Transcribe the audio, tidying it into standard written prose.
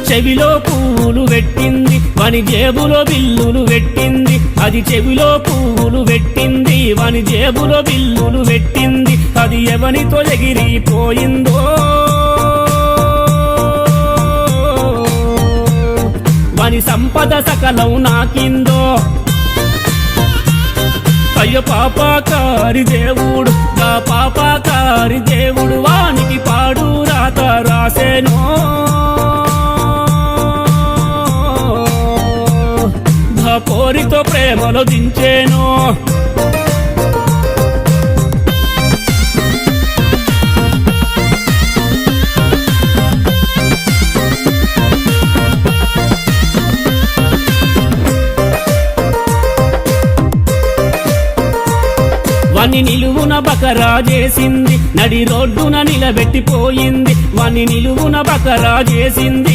చెవిలో పువ్వులు పెట్టింది వాని జేబులో బిల్లులు పెట్టింది అది చెవిలో పువ్వులు పెట్టింది వాని జేబులో బిల్లులు పెట్టింది అది ఎవనితో ఎగిరిపోయిందో వాని సంపద సకలం నాకిందో అయ్యో పాపాకారి దేవుడు గా పాపాకారి దేవుడు వానికి పాడు రాత రాసేనో పోరితో ప్రేమలో దించేను వాణ్ణి నిలువున బకరా చేసింది నడి రోడ్డున నిలబెట్టిపోయింది వాణ్ణి నిలువున బకరా చేసింది